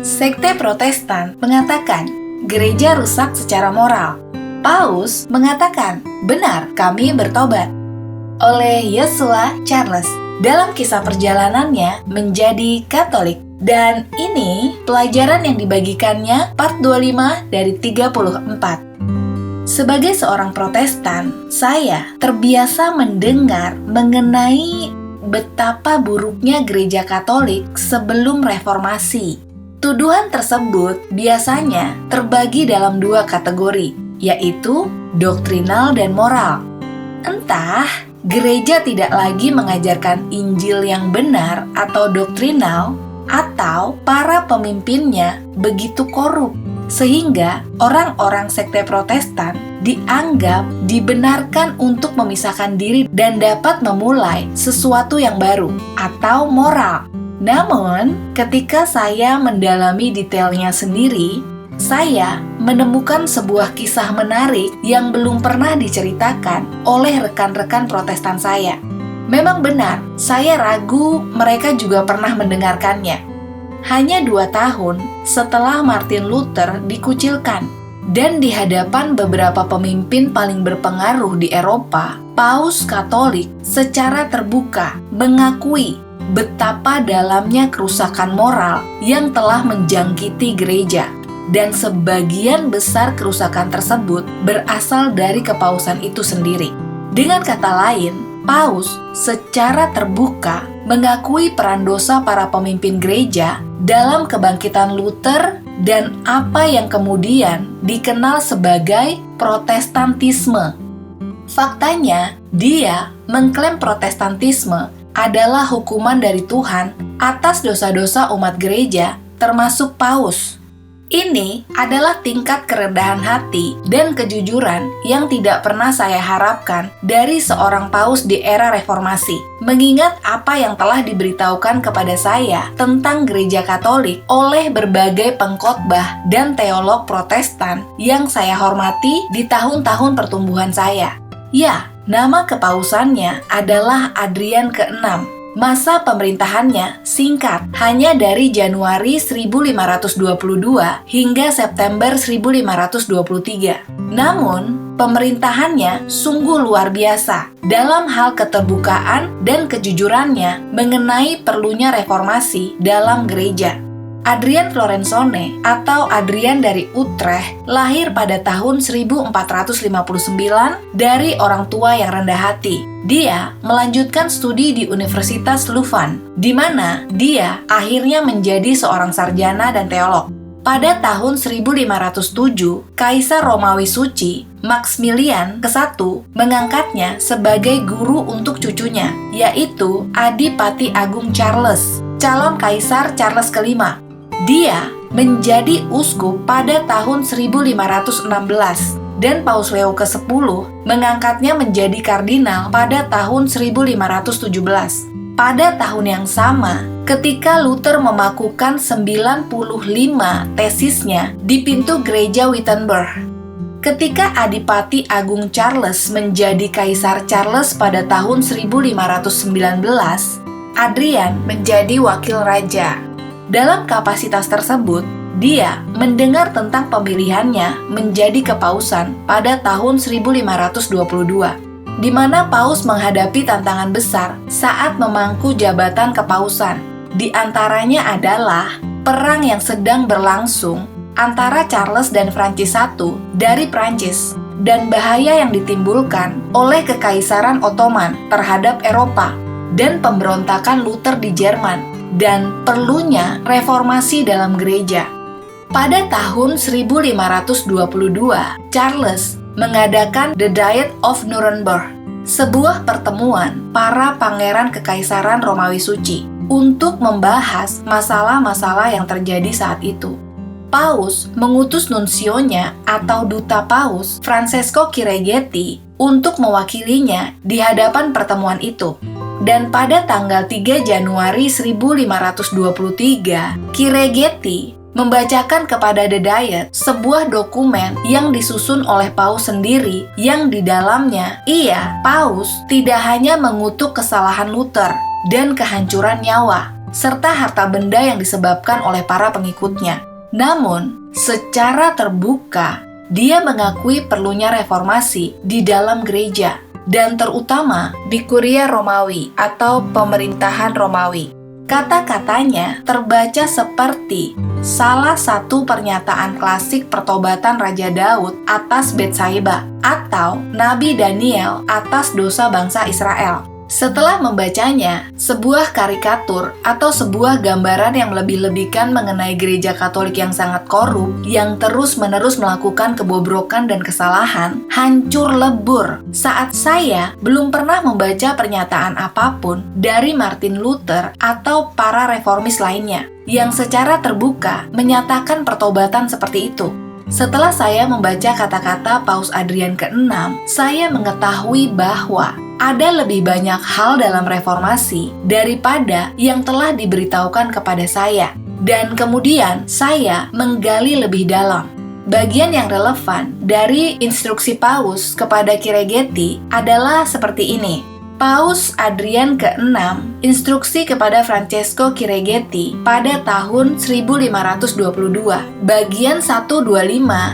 Sekte Protestan mengatakan gereja rusak secara moral. Paus mengatakan, benar, kami bertobat. Oleh Yosua Charles dalam kisah perjalanannya menjadi Katolik. Dan ini pelajaran yang dibagikannya part 25 dari 34. Sebagai seorang Protestan, saya terbiasa mendengar mengenai betapa buruknya gereja Katolik sebelum reformasi. Tuduhan tersebut biasanya terbagi dalam dua kategori, yaitu doktrinal dan moral. Entah gereja tidak lagi mengajarkan Injil yang benar atau doktrinal, atau para pemimpinnya begitu korup, sehingga orang-orang sekte Protestan dianggap dibenarkan untuk memisahkan diri dan dapat memulai sesuatu yang baru atau moral. Namun, ketika saya mendalami detailnya sendiri, saya menemukan sebuah kisah menarik yang belum pernah diceritakan oleh rekan-rekan Protestan saya. Memang benar, saya ragu mereka juga pernah mendengarkannya. Hanya 2 tahun setelah Martin Luther dikucilkan, dan di hadapan beberapa pemimpin paling berpengaruh di Eropa, Paus Katolik secara terbuka mengakui betapa dalamnya kerusakan moral yang telah menjangkiti gereja, dan sebagian besar kerusakan tersebut berasal dari kepausan itu sendiri. Dengan kata lain, Paus secara terbuka mengakui peran dosa para pemimpin gereja dalam kebangkitan Luther dan apa yang kemudian dikenal sebagai Protestantisme. Faktanya, dia mengklaim Protestantisme adalah hukuman dari Tuhan atas dosa-dosa umat gereja, termasuk Paus. Ini adalah tingkat kerendahan hati dan kejujuran yang tidak pernah saya harapkan dari seorang Paus di era reformasi, mengingat apa yang telah diberitahukan kepada saya tentang gereja Katolik oleh berbagai pengkhotbah dan teolog Protestan yang saya hormati di tahun-tahun pertumbuhan saya. Ya, nama kepausannya adalah Adrian ke-6. Masa pemerintahannya singkat, hanya dari Januari 1522 hingga September 1523. Namun, pemerintahannya sungguh luar biasa dalam hal keterbukaan dan kejujurannya mengenai perlunya reformasi dalam gereja. Adrian Florensone atau Adrian dari Utrecht lahir pada tahun 1459 dari orang tua yang rendah hati. Dia melanjutkan studi di Universitas Leuven, di mana dia akhirnya menjadi seorang sarjana dan teolog. Pada tahun 1507, Kaisar Romawi Suci, Maximilian I, mengangkatnya sebagai guru untuk cucunya, yaitu Adipati Agung Charles, calon Kaisar Charles V. Dia menjadi uskup pada tahun 1516 dan Paus Leo ke-10 mengangkatnya menjadi kardinal pada tahun 1517. Pada tahun yang sama, ketika Luther memakukan 95 tesisnya di pintu gereja Wittenberg. Ketika Adipati Agung Charles menjadi Kaisar Charles pada tahun 1519, Adrian menjadi wakil raja. Dalam kapasitas tersebut, dia mendengar tentang pemilihannya menjadi kepausan pada tahun 1522, di mana Paus menghadapi tantangan besar saat memangku jabatan kepausan. Di antaranya adalah perang yang sedang berlangsung antara Charles dan Francis I dari Prancis, dan bahaya yang ditimbulkan oleh Kekaisaran Ottoman terhadap Eropa, dan pemberontakan Luther di Jerman, dan perlunya reformasi dalam gereja. Pada tahun 1522, Charles mengadakan The Diet of Nuremberg, sebuah pertemuan para pangeran Kekaisaran Romawi Suci untuk membahas masalah-masalah yang terjadi saat itu. Paus mengutus nunsionya atau duta Paus, Francesco Chireghetti, untuk mewakilinya di hadapan pertemuan itu. Dan pada tanggal 3 Januari 1523, Chireghetti membacakan kepada The Diet sebuah dokumen yang disusun oleh Paus sendiri, yang di dalamnya Paus tidak hanya mengutuk kesalahan Luther dan kehancuran nyawa, serta harta benda yang disebabkan oleh para pengikutnya. Namun, secara terbuka, dia mengakui perlunya reformasi di dalam gereja, dan terutama di Kuria Romawi atau pemerintahan Romawi. Kata-katanya terbaca seperti salah satu pernyataan klasik pertobatan Raja Daud atas Betsaeba atau Nabi Daniel atas dosa bangsa Israel. Setelah membacanya, sebuah karikatur atau sebuah gambaran yang melebih-lebihkan mengenai gereja Katolik yang sangat korup, yang terus-menerus melakukan kebobrokan dan kesalahan, hancur lebur saat saya belum pernah membaca pernyataan apapun dari Martin Luther atau para reformis lainnya, yang secara terbuka menyatakan pertobatan seperti itu. Setelah saya membaca kata-kata Paus Adrian ke-6, saya mengetahui bahwa ada lebih banyak hal dalam reformasi daripada yang telah diberitahukan kepada saya. Dan kemudian saya menggali lebih dalam. Bagian yang relevan dari instruksi Paus kepada Chiregeti adalah seperti ini. Paus Adrian ke-6 instruksi kepada Francesco Chiregeti pada tahun 1522, bagian 125,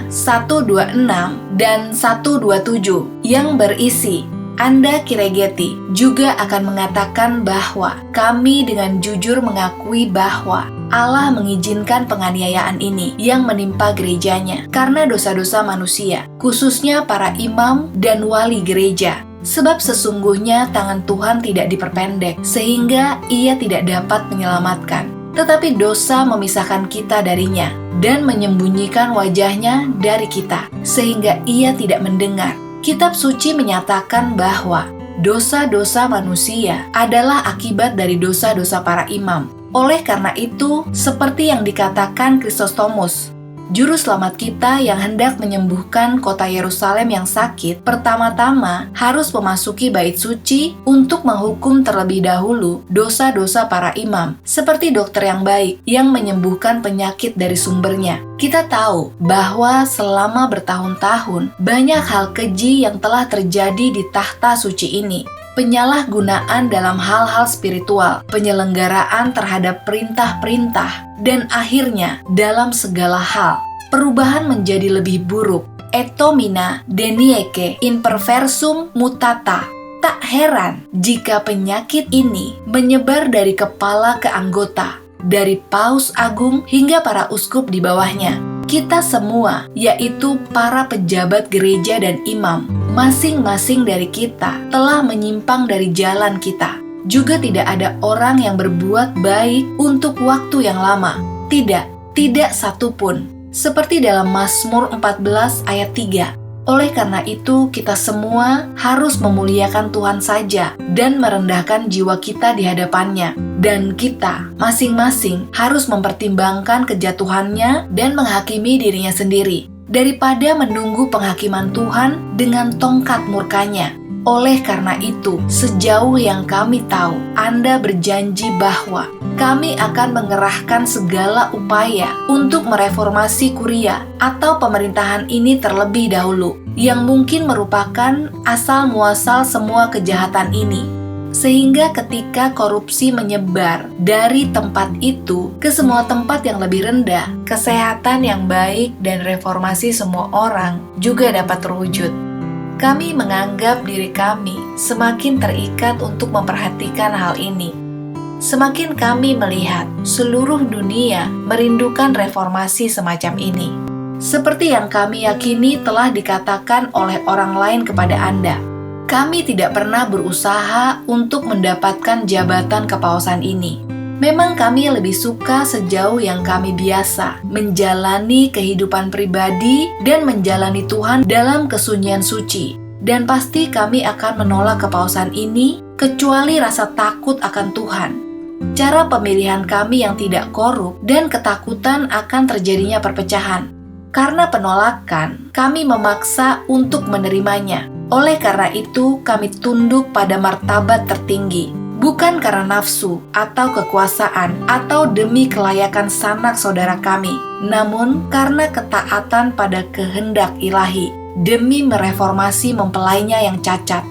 126, dan 127 yang berisi, Anda Chiregeti juga akan mengatakan bahwa kami dengan jujur mengakui bahwa Allah mengizinkan penganiayaan ini yang menimpa gerejanya karena dosa-dosa manusia, khususnya para imam dan wali gereja. Sebab sesungguhnya tangan Tuhan tidak diperpendek, sehingga Ia tidak dapat menyelamatkan. Tetapi dosa memisahkan kita darinya, dan menyembunyikan wajahnya dari kita, sehingga Ia tidak mendengar. Kitab suci menyatakan bahwa dosa-dosa manusia adalah akibat dari dosa-dosa para imam. Oleh karena itu, seperti yang dikatakan Chrysostomus, Juru selamat kita yang hendak menyembuhkan kota Yerusalem yang sakit, pertama-tama harus memasuki bait suci untuk menghukum terlebih dahulu dosa-dosa para imam, seperti dokter yang baik yang menyembuhkan penyakit dari sumbernya. Kita tahu bahwa selama bertahun-tahun banyak hal keji yang telah terjadi di tahta suci ini. Penyalahgunaan dalam hal-hal spiritual, penyelenggaraan terhadap perintah-perintah, dan akhirnya dalam segala hal, perubahan menjadi lebih buruk. Etomina denieke in perversum mutata. Tak heran jika penyakit ini menyebar dari kepala ke anggota, dari paus agung hingga para uskup di bawahnya. Kita semua, yaitu para pejabat gereja dan imam, masing-masing dari kita telah menyimpang dari jalan kita. Juga tidak ada orang yang berbuat baik untuk waktu yang lama. Tidak satupun. Seperti dalam Mazmur 14 ayat 3. Oleh karena itu, kita semua harus memuliakan Tuhan saja dan merendahkan jiwa kita di hadapannya. Dan kita masing-masing harus mempertimbangkan kejatuhannya dan menghakimi dirinya sendiri, daripada menunggu penghakiman Tuhan dengan tongkat murkanya. Oleh karena itu, sejauh yang kami tahu, Anda berjanji bahwa kami akan mengerahkan segala upaya untuk mereformasi kuria atau pemerintahan ini terlebih dahulu, yang mungkin merupakan asal-muasal semua kejahatan ini. Sehingga ketika korupsi menyebar dari tempat itu ke semua tempat yang lebih rendah, kesehatan yang baik dan reformasi semua orang juga dapat terwujud. Kami menganggap diri kami semakin terikat untuk memperhatikan hal ini. Semakin kami melihat seluruh dunia merindukan reformasi semacam ini. Seperti yang kami yakini telah dikatakan oleh orang lain kepada Anda. Kami tidak pernah berusaha untuk mendapatkan jabatan kepausan ini. Memang kami lebih suka sejauh yang kami biasa menjalani kehidupan pribadi dan menjalani Tuhan dalam kesunyian suci. Dan pasti kami akan menolak kepausan ini kecuali rasa takut akan Tuhan. Cara pemilihan kami yang tidak korup dan ketakutan akan terjadinya perpecahan. Karena penolakan, kami memaksa untuk menerimanya. Oleh karena itu, kami tunduk pada martabat tertinggi. Bukan karena nafsu atau kekuasaan atau demi kelayakan sanak saudara kami, namun karena ketaatan pada kehendak ilahi, demi mereformasi mempelainya yang cacat.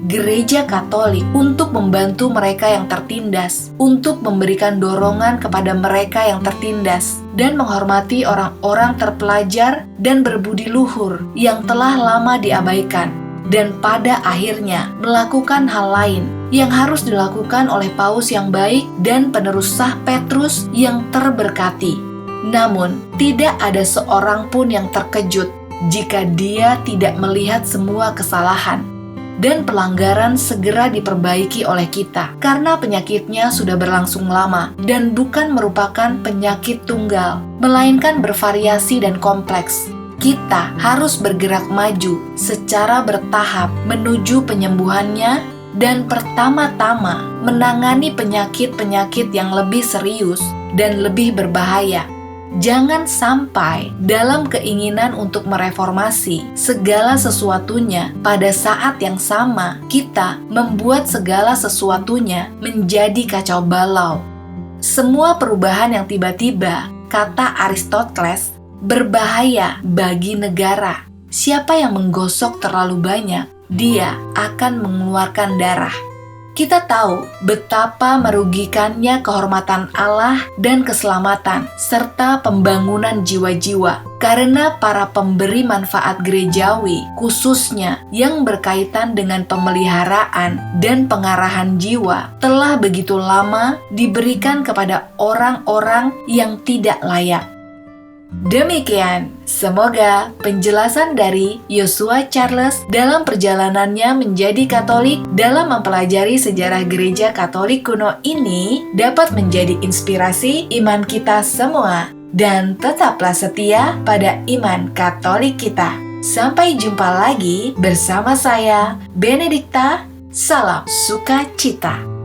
Gereja Katolik untuk membantu mereka yang tertindas, untuk memberikan dorongan kepada mereka yang tertindas, dan menghormati orang-orang terpelajar dan berbudi luhur yang telah lama diabaikan, dan pada akhirnya melakukan hal lain yang harus dilakukan oleh Paus yang baik dan penerus sah Petrus yang terberkati. Namun, tidak ada seorang pun yang terkejut jika dia tidak melihat semua kesalahan dan pelanggaran segera diperbaiki oleh kita, karena penyakitnya sudah berlangsung lama dan bukan merupakan penyakit tunggal, melainkan bervariasi dan kompleks. Kita harus bergerak maju secara bertahap menuju penyembuhannya dan pertama-tama menangani penyakit-penyakit yang lebih serius dan lebih berbahaya. Jangan sampai dalam keinginan untuk mereformasi segala sesuatunya pada saat yang sama kita membuat segala sesuatunya menjadi kacau balau. Semua perubahan yang tiba-tiba, kata Aristoteles, berbahaya bagi negara. Siapa yang menggosok terlalu banyak, dia akan mengeluarkan darah. Kita tahu betapa merugikannya kehormatan Allah dan keselamatan, serta pembangunan jiwa-jiwa, karena para pemberi manfaat gerejawi, khususnya yang berkaitan dengan pemeliharaan dan pengarahan jiwa, telah begitu lama diberikan kepada orang-orang yang tidak layak. Demikian, semoga penjelasan dari Yosua Charles dalam perjalanannya menjadi Katolik dalam mempelajari sejarah gereja Katolik kuno ini dapat menjadi inspirasi iman kita semua. Dan tetaplah setia pada iman Katolik kita. Sampai jumpa lagi bersama saya, Benedikta. Salam sukacita.